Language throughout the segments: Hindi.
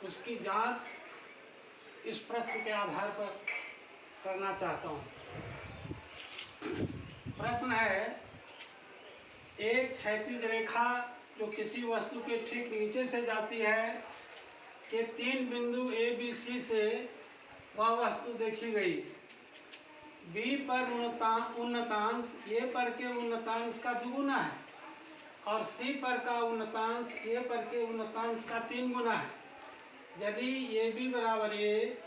उसकी जांच इस प्रश्न के आधार पर करना चाहता हूँ। प्रश्न है, एक क्षैतिज रेखा जो किसी वस्तु के ठीक नीचे से जाती है के 3 बिंदु ए बी सी से वह वस्तु देखी गई। बी पर उन्नतांश ए पर के उन्नतांश का दुगुना है और सी पर का उन्नतांश ए पर के उन्नतांश का 3 गुना है। यदि ए बी बराबर ए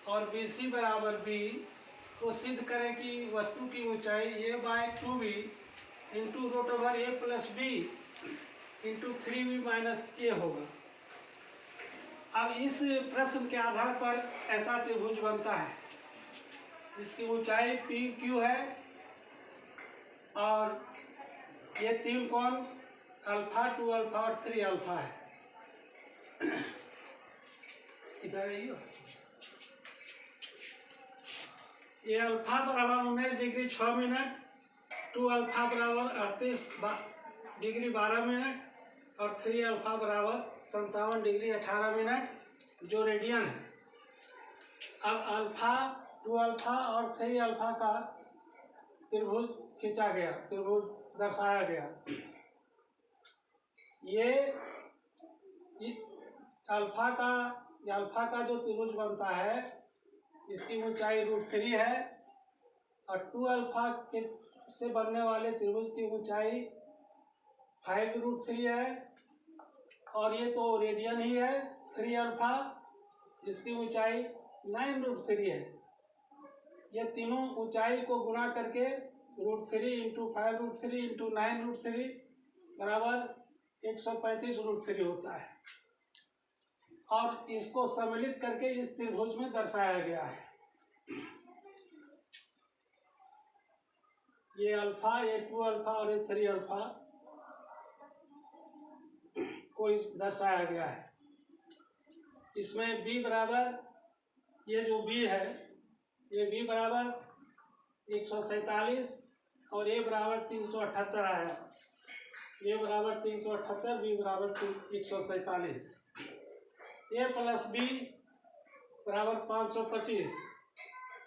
और बी सी बराबर बी तो सिद्ध करें कि वस्तु की ऊंचाई a by 2b into root over a plus b into 3b minus a होगा। अब इस प्रश्न के आधार पर ऐसा त्रिभुज बनता है जिसकी ऊंचाई पी क्यू है और ये 3 कोण अल्फा 2 अल्फा और 3 अल्फा है। इधर आइए। ये अल्फा बराबर 19 डिग्री 6 मिनट, 2 अल्फा बराबर 38 डिग्री 12 मिनट और 3 अल्फा बराबर 57 डिग्री 18 मिनट जो रेडियन है। अब अल्फा 2 अल्फा और 3 अल्फा का त्रिभुज खींचा गया, त्रिभुज दर्शाया गया। ये अल्फा का जो त्रिभुज बनता है इसकी ऊंचाई √3 है और 2 अल्फा के से बनने वाले त्रिभुज की ऊंचाई 5√3 है और ये तो रेडियन ही है। 3 अल्फा इसकी ऊंचाई 9√3 है। ये तीनों ऊंचाई को गुणा करके √3 इंटू 5√3 इंटू 9√3 बराबर 135√3 होता है और इसको सम्मिलित करके इस त्रिभुज में दर्शाया गया है। ये अल्फा, ये 2 अल्फा और ये 3 अल्फा को दर्शाया गया है। इसमें b बराबर, ये जो b है ये b बराबर 147 और a बराबर 378 आया। a बराबर 378, b बराबर 147। a प्लस b बराबर 525,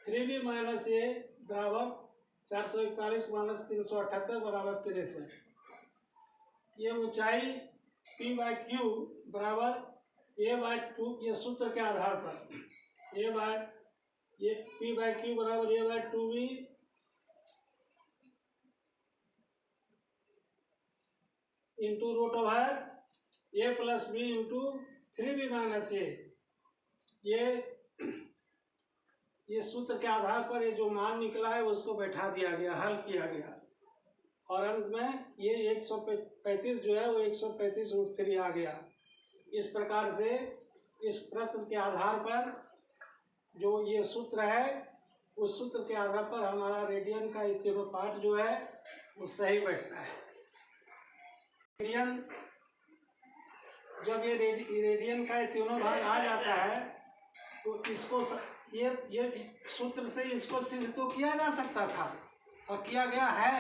3b माइनस a बराबर 441 माइनस 378 बराबर 63। ये ऊंचाई p बाय क्यू बराबर a बाय 2, ये सूत्र के आधार पर ये p बाय क्यू बराबर a by 2b into root over a plus b into 3b minus a। ये सूत्र के आधार पर ये जो मान निकला है उसको बैठा दिया गया, हल किया गया और अंत में ये 135 जो है वो 135√3 आ गया। इस प्रकार से इस प्रश्न के आधार पर जो ये सूत्र है उस सूत्र के आधार पर हमारा रेडियन का ये तीनों पार्ट जो है वो सही बैठता है। रेडियन, जब ये रेडियन का ये तीनों भाग आ जाता है तो इसको ये सूत्र से इसको सिद्ध तो किया जा सकता था और किया गया है,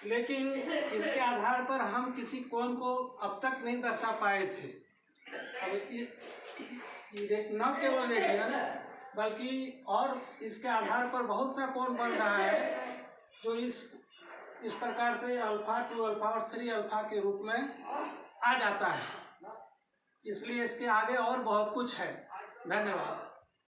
लेकिन इसके आधार पर हम किसी कोण को अब तक नहीं दर्शा पाए थे। अब न केवल रेडियन बल्कि और इसके आधार पर बहुत सा कोण बन रहा है जो इस प्रकार से अल्फा 2 अल्फा और 3 अल्फा के रूप में आ जाता है। इसलिए इसके आगे और बहुत कुछ है। धन्यवाद।